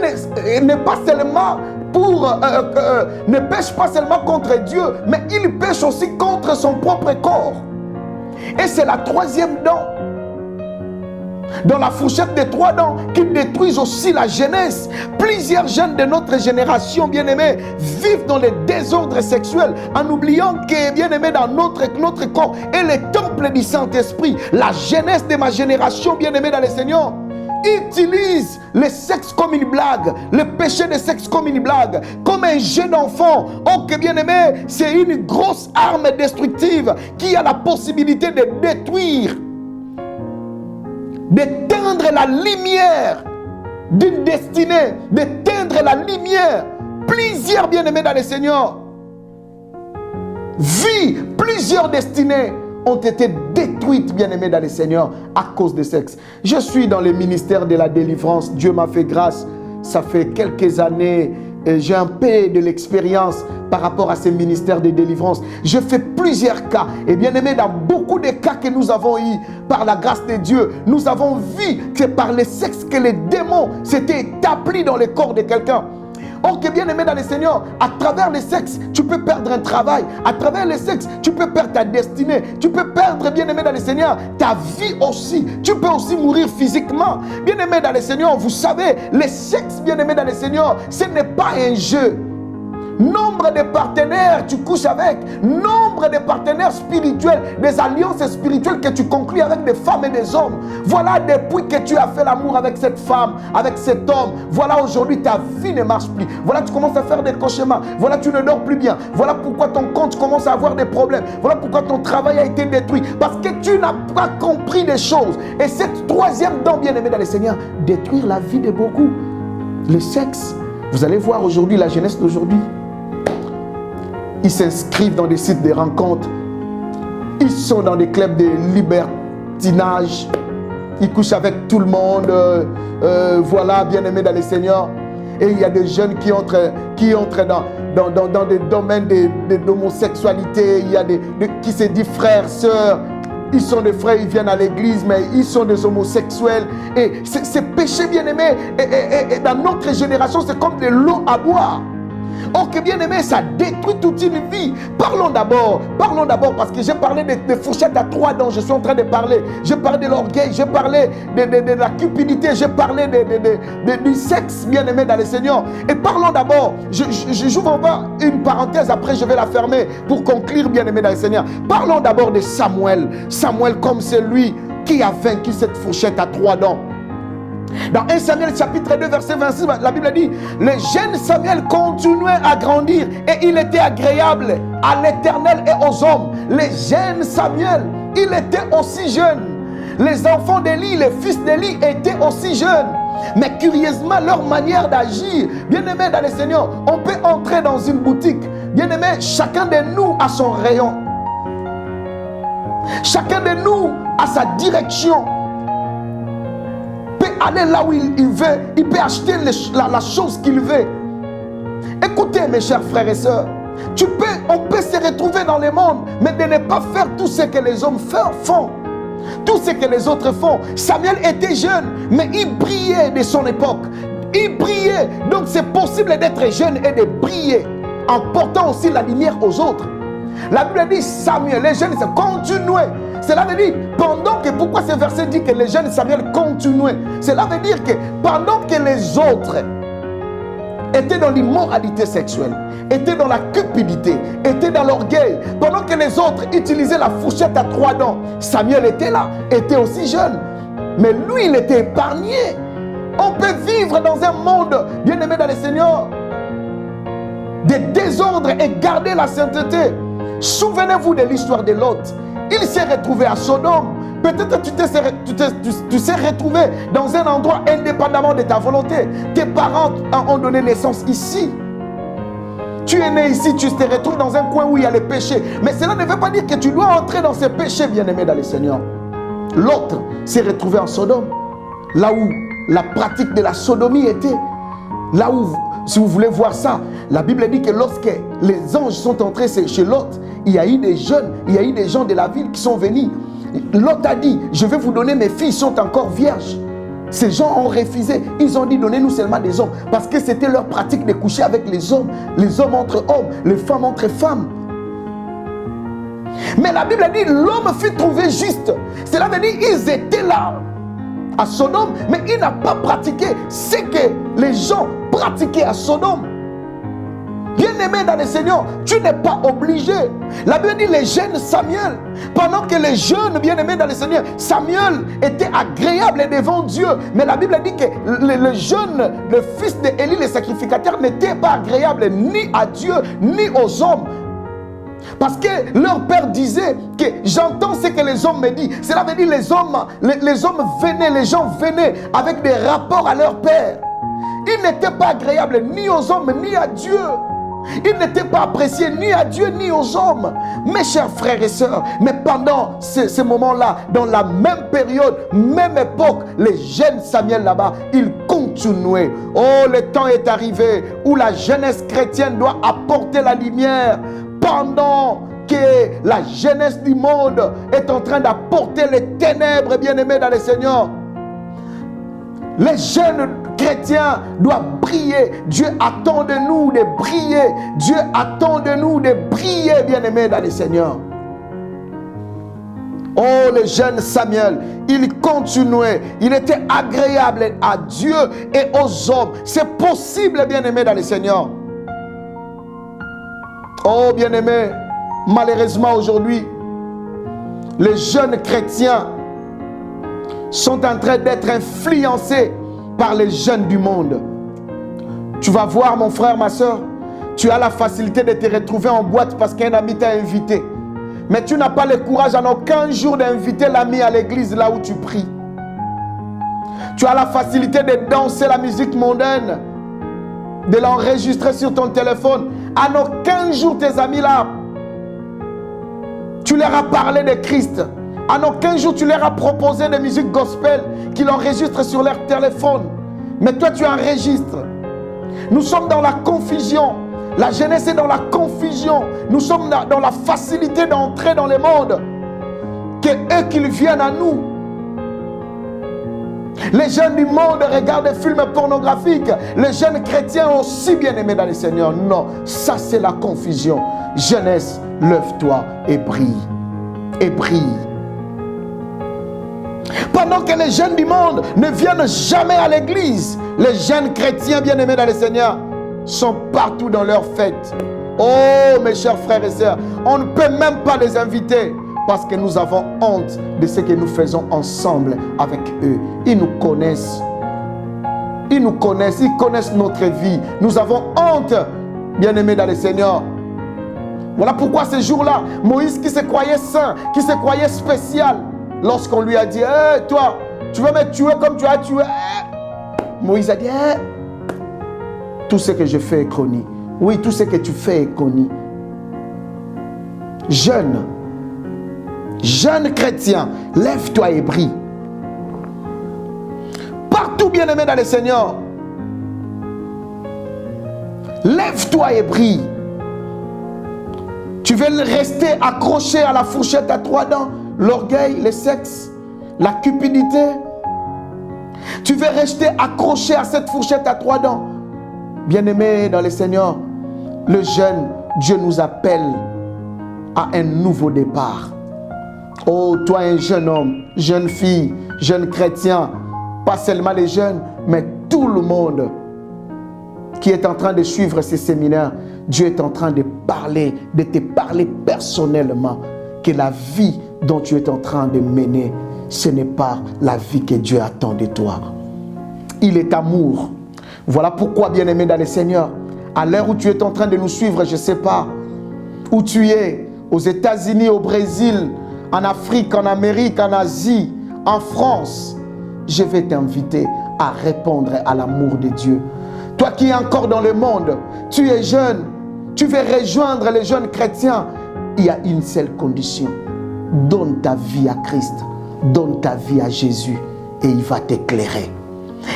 n'est pas seulement ne pêche pas seulement contre Dieu, mais il pêche aussi contre son propre corps. Et c'est la troisième dent dans la fourchette des 3 dents qui détruisent aussi la jeunesse. Plusieurs jeunes de notre génération, bien-aimés, vivent dans les désordres sexuels en oubliant que, bien-aimés, dans notre corps est le temple du Saint-Esprit. La jeunesse de ma génération, bien-aimés dans le Seigneur, utilise le sexe comme une blague, le péché de sexe comme une blague, comme un jeune enfant. Oh, que bien-aimé, c'est une grosse arme destructive qui a la possibilité de détruire, d'éteindre la lumière d'une destinée, d'éteindre la lumière. Plusieurs bien-aimés dans le Seigneur, plusieurs destinées ont été détruites, bien-aimés dans le Seigneur, à cause du sexe. Je suis dans le ministère de la délivrance. Dieu m'a fait grâce. Ça fait quelques années, j'ai un peu de l'expérience par rapport à ce ministère de délivrance. Je fais plusieurs cas. Et bien aimé, dans beaucoup de cas que nous avons eus, par la grâce de Dieu, nous avons vu que par le sexe que les démons s'étaient établis dans le corps de quelqu'un. Oh, que bien aimé dans le Seigneur, à travers le sexe, tu peux perdre un travail. À travers le sexe, tu peux perdre ta destinée. Tu peux perdre, bien aimé dans le Seigneur, ta vie aussi. Tu peux aussi mourir physiquement. Bien aimé dans le Seigneur, vous savez, le sexe, bien aimé dans le Seigneur, ce n'est pas un jeu. Nombre de partenaires tu couches avec, nombre de partenaires spirituels, des alliances spirituelles que tu conclus avec des femmes et des hommes. Voilà, depuis que tu as fait l'amour avec cette femme, avec cet homme, voilà aujourd'hui ta vie ne marche plus. Voilà, tu commences à faire des cauchemars. Voilà, tu ne dors plus bien. Voilà pourquoi ton compte commence à avoir des problèmes. Voilà pourquoi ton travail a été détruit. Parce que tu n'as pas compris des choses. Et cette troisième dent, bien aimée dans le Seigneur, détruire la vie de beaucoup. Le sexe. Vous allez voir aujourd'hui la jeunesse d'aujourd'hui. Ils s'inscrivent dans des sites de rencontres. Ils sont dans des clubs de libertinage. Ils couchent avec tout le monde. Voilà, bien-aimés dans le Seigneur. Et il y a des jeunes qui entrent dans des domaines d'homosexualité. Il y a qui se disent frères, sœurs. Ils sont des frères, ils viennent à l'église, mais ils sont des homosexuels. Et ces péchés, bien-aimés, et dans notre génération, c'est comme de l'eau à boire. Oh, que bien aimé, ça détruit toute une vie. Parlons d'abord, parce que j'ai parlé de fourchettes à 3 dents, je suis en train de parler. J'ai parlé de l'orgueil, j'ai parlé de la cupidité, j'ai parlé du sexe, bien aimé dans le Seigneur. Et parlons d'abord, j'ouvre une parenthèse, après je vais la fermer pour conclure, bien aimé dans le Seigneur. Parlons d'abord de Samuel. Samuel comme celui qui a vaincu cette fourchette à 3 dents. Dans 1 Samuel chapitre 2 verset 26, la Bible dit, le jeune Samuel continuait à grandir et il était agréable à l'Éternel et aux hommes. Le jeune Samuel, il était aussi jeune. Les enfants d'Élie, les fils d'Élie étaient aussi jeunes. Mais curieusement, leur manière d'agir, bien-aimés dans le Seigneur, on peut entrer dans une boutique. Bien-aimés, chacun de nous a son rayon. Chacun de nous a sa direction. Peut aller là où il veut. Il peut acheter la chose qu'il veut. Écoutez, mes chers frères et sœurs, on peut se retrouver dans le monde, mais de ne pas faire tout ce que les hommes font. Tout ce que les autres font. Samuel était jeune, mais il brillait de son époque. Il brillait. Donc c'est possible d'être jeune et de briller en portant aussi la lumière aux autres. La Bible dit Samuel, les jeunes, c'est continuer. Cela veut dire, pourquoi ce verset dit que les jeunes Samuel continuaient? Cela veut dire que pendant que les autres étaient dans l'immoralité sexuelle, étaient dans la cupidité, étaient dans l'orgueil, pendant que les autres utilisaient la fourchette à 3 dents, Samuel était là, était aussi jeune. Mais lui, il était épargné. On peut vivre dans un monde, bien-aimé dans le Seigneur, de désordre et garder la sainteté. Souvenez-vous de l'histoire de Lot. Il s'est retrouvé à Sodome. Peut-être tu t'es retrouvé dans un endroit indépendamment de ta volonté. Tes parents ont donné naissance ici. Tu es né ici, tu te retrouves dans un coin où il y a les péchés. Mais cela ne veut pas dire que tu dois entrer dans ces péchés, bien-aimé dans le Seigneur. L'autre s'est retrouvé en Sodome, là où la pratique de la sodomie était. Là où, si vous voulez voir ça, la Bible dit que lorsque les anges sont entrés chez Lot, il y a eu des jeunes, il y a eu des gens de la ville qui sont venus. Lot a dit, je vais vous donner mes filles, sont encore vierges. Ces gens ont refusé. Ils ont dit, donnez-nous seulement des hommes. Parce que c'était leur pratique de coucher avec les hommes entre hommes, les femmes entre femmes. Mais la Bible dit, l'homme fut trouvé juste. Cela veut dire, ils étaient là, à Sodome, mais il n'a pas pratiqué ce que les gens pratiquaient à Sodome. Bien-aimé dans le Seigneur, tu n'es pas obligé. La Bible dit les jeunes Samuel. Pendant que les jeunes bien-aimés dans le Seigneur, Samuel était agréable devant Dieu. Mais la Bible dit que le jeune, le fils d'Élie, le sacrificateur, n'était pas agréable ni à Dieu, ni aux hommes. Parce que leur père disait que j'entends ce que les hommes me disent. Cela veut dire les hommes venaient, les gens venaient avec des rapports à leur père. Ils n'étaient pas agréables ni aux hommes, ni à Dieu. Ils n'étaient pas appréciés ni à Dieu ni aux hommes. Mes chers frères et sœurs, mais pendant ce moment-là, dans la même période, même époque, les jeunes Samuel là-bas, ils continuaient. Oh, le temps est arrivé où la jeunesse chrétienne doit apporter la lumière pendant que la jeunesse du monde est en train d'apporter les ténèbres, bien-aimés dans le Seigneur. Les jeunes chrétiens doivent briller. Dieu attend de nous de briller. Dieu attend de nous de briller, bien-aimés dans le Seigneur. Oh, le jeune Samuel, il continuait. Il était agréable à Dieu et aux hommes. C'est possible, bien-aimés dans le Seigneur. Oh, bien-aimés, malheureusement aujourd'hui, les jeunes chrétiens sont en train d'être influencés par les jeunes du monde. Tu vas voir, mon frère, ma soeur, tu as la facilité de te retrouver en boîte parce qu'un ami t'a invité. Mais tu n'as pas le courage en aucun jour d'inviter l'ami à l'église là où tu pries. Tu as la facilité de danser la musique mondaine, de l'enregistrer sur ton téléphone. En aucun jour tes amis là, tu leur as parlé de Christ. En aucun jour tu leur as proposé des musiques gospel qu'ils enregistrent sur leur téléphone. Mais toi tu enregistres. Nous sommes dans la confusion. La jeunesse est dans la confusion. Nous sommes dans la facilité d'entrer dans le monde. Que eux qu'ils viennent à nous. Les jeunes du monde regardent des films pornographiques. Les jeunes chrétiens aussi bien aimés dans le Seigneur. Non, ça c'est la confusion. Jeunesse, lève-toi et brille. Et brille. Pendant que les jeunes du monde ne viennent jamais à l'église, les jeunes chrétiens bien-aimés dans le Seigneur sont partout dans leurs fêtes. Oh, mes chers frères et sœurs, on ne peut même pas les inviter parce que nous avons honte de ce que nous faisons ensemble avec eux. Ils nous connaissent. Ils nous connaissent, ils connaissent notre vie. Nous avons honte, bien-aimés dans le Seigneur. Voilà pourquoi ce jour-là, Moïse qui se croyait saint, qui se croyait spécial, lorsqu'on lui a dit, hey, toi, tu veux me tuer comme tu as tué. Moïse a dit, hey, tout ce que je fais est connu. Oui, tout ce que tu fais est connu. Jeune chrétien, lève-toi et brille. Partout, bien-aimé dans le Seigneur, lève-toi et brille. Tu veux rester accroché à la fourchette à 3 dents, l'orgueil, le sexe, la cupidité. Tu veux rester accroché à cette fourchette à 3 dents. Bien-aimé dans le Seigneur, le jeune, Dieu nous appelle à un nouveau départ. Oh, toi un jeune homme, jeune fille, jeune chrétien, pas seulement les jeunes, mais tout le monde qui est en train de suivre ces séminaires, Dieu est en train de te parler personnellement que la vie dont tu es en train de mener, ce n'est pas la vie que Dieu attend de toi. Il est amour. Voilà pourquoi, bien-aimé dans le Seigneur, à l'heure où tu es en train de nous suivre, je ne sais pas où tu es, aux États-Unis, au Brésil, en Afrique, en Amérique, en Asie, en France, je vais t'inviter à répondre à l'amour de Dieu. Toi qui es encore dans le monde, tu es jeune, tu veux rejoindre les jeunes chrétiens, il y a une seule condition. Donne ta vie à Christ, donne ta vie à Jésus et il va t'éclairer.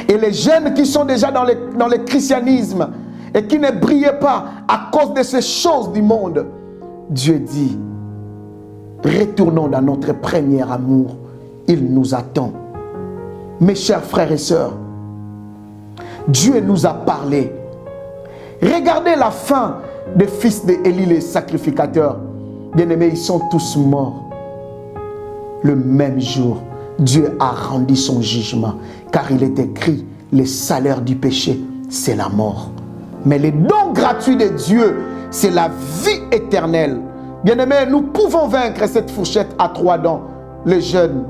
Et les jeunes qui sont déjà dans le christianisme et qui ne brillent pas à cause de ces choses du monde, Dieu dit, retournons dans notre premier amour. Il nous attend. Mes chers frères et sœurs, Dieu nous a parlé. Regardez la fin des fils d'Élie, les sacrificateurs. Bien-aimés, ils sont tous morts. Le même jour, Dieu a rendu son jugement, car il est écrit, le salaire du péché, c'est la mort. Mais le don gratuit de Dieu, c'est la vie éternelle. Bien-aimés, nous pouvons vaincre cette fourchette à 3 dents, le jeûne.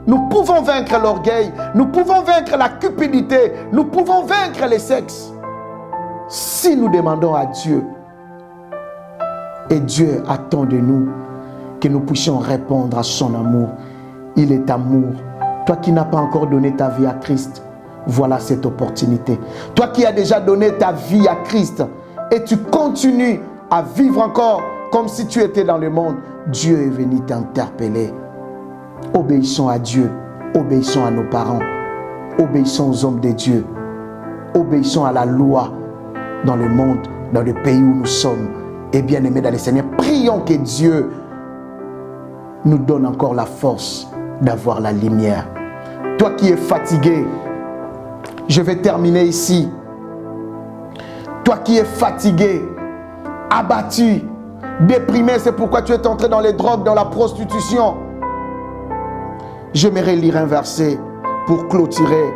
Nous pouvons vaincre l'orgueil, nous pouvons vaincre la cupidité, nous pouvons vaincre les sexes. Si nous demandons à Dieu, et Dieu attend de nous que nous puissions répondre à son amour. Il est amour. Toi qui n'as pas encore donné ta vie à Christ, voilà cette opportunité. Toi qui as déjà donné ta vie à Christ et tu continues à vivre encore comme si tu étais dans le monde, Dieu est venu t'interpeller. Obéissons à Dieu, obéissons à nos parents, obéissons aux hommes de Dieu, obéissons à la loi dans le monde, dans le pays où nous sommes. Et bien aimés dans le Seigneur, prions que Dieu nous donne encore la force d'avoir la lumière. Toi qui es fatigué, je vais terminer ici. Toi qui es fatigué, abattu, déprimé, c'est pourquoi tu es entré dans les drogues, dans la prostitution. J'aimerais lire un verset pour clôturer.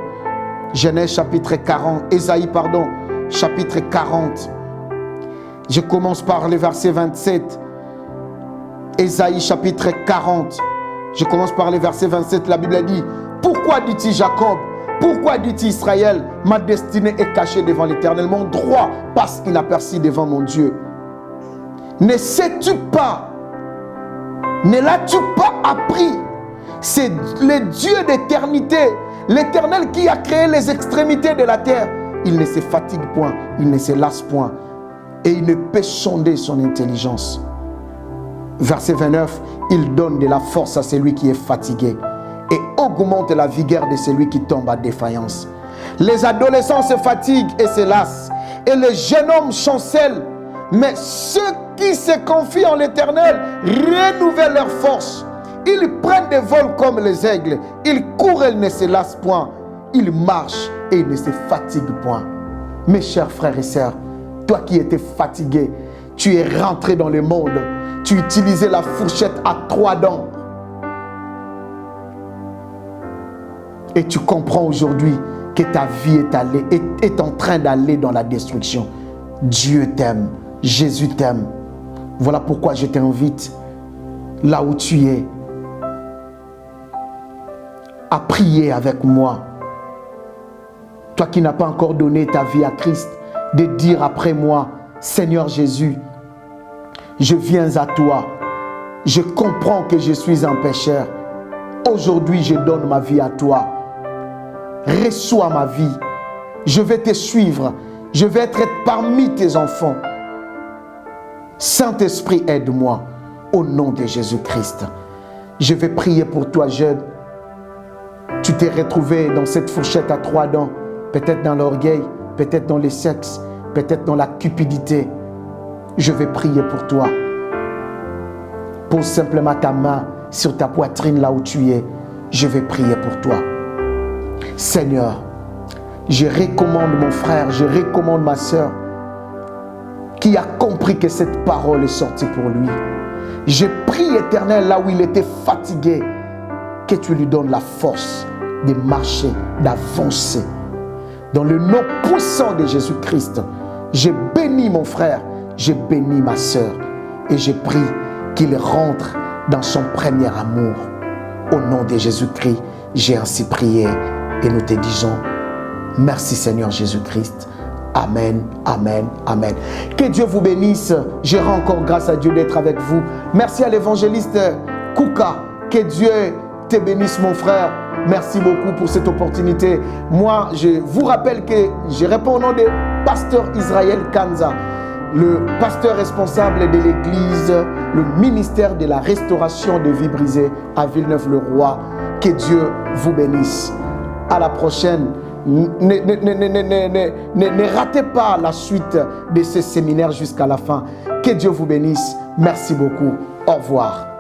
Genèse chapitre 40, Ésaïe pardon, chapitre 40. Je commence par le verset 27. Ésaïe chapitre 40. Je commence par le verset 27. La Bible dit, pourquoi dit-il Jacob? Pourquoi dit-il Israël? Ma destinée est cachée devant l'Éternel. Mon droit passe inaperçu devant mon Dieu. Ne sais-tu pas? Ne l'as-tu pas appris? C'est le Dieu d'éternité, l'Éternel qui a créé les extrémités de la terre. Il ne se fatigue point, il ne se lasse point. Et il ne peut sonder son intelligence. Verset 29, il donne de la force à celui qui est fatigué et augmente la vigueur de celui qui tombe à défaillance. Les adolescents se fatiguent et se lassent, et les jeunes hommes chancellent. Mais ceux qui se confient en l'Éternel renouvellent leur force. Ils prennent des vols comme les aigles. Ils courent et ils ne se lassent point. Ils marchent et ils ne se fatiguent point. Mes chers frères et sœurs, toi qui étais fatigué, tu es rentré dans le monde. Tu utilisais la fourchette à 3 dents. Et tu comprends aujourd'hui que ta vie est en train d'aller dans la destruction. Dieu t'aime. Jésus t'aime. Voilà pourquoi je t'invite, là où tu es, à prier avec moi. Toi qui n'as pas encore donné ta vie à Christ, de dire après moi, Seigneur Jésus, je viens à toi. Je comprends que je suis un pécheur. Aujourd'hui, je donne ma vie à toi. Reçois ma vie. Je vais te suivre. Je vais être parmi tes enfants. Saint-Esprit, aide-moi au nom de Jésus-Christ. Je vais prier pour toi, jeune. Tu t'es retrouvé dans cette fourchette à 3 dents, peut-être dans l'orgueil, peut-être dans les sexes, peut-être dans la cupidité. Je vais prier pour toi. Pose simplement ta main sur ta poitrine là où tu es. Je vais prier pour toi. Seigneur, je recommande mon frère, je recommande ma soeur qui a compris que cette parole est sortie pour lui. Je prie, Éternel, là où il était fatigué, que tu lui donnes la force de marcher, d'avancer. Dans le nom puissant de Jésus-Christ, je bénis mon frère, je bénis ma soeur et je prie qu'il rentre dans son premier amour. Au nom de Jésus-Christ, j'ai ainsi prié et nous te disons merci Seigneur Jésus-Christ. Amen, amen, amen. Que Dieu vous bénisse. Je rends encore grâce à Dieu d'être avec vous. Merci à l'évangéliste Kouka. Que Dieu te bénisse mon frère. Merci beaucoup pour cette opportunité. Moi, je vous rappelle que je réponds au nom de pasteur Israël Kanza, le pasteur responsable de l'église, le ministère de la restauration des vies brisées à Villeneuve-le-Roi. Que Dieu vous bénisse. À la prochaine. Ne ratez pas la suite de ce séminaire jusqu'à la fin. Que Dieu vous bénisse. Merci beaucoup. Au revoir.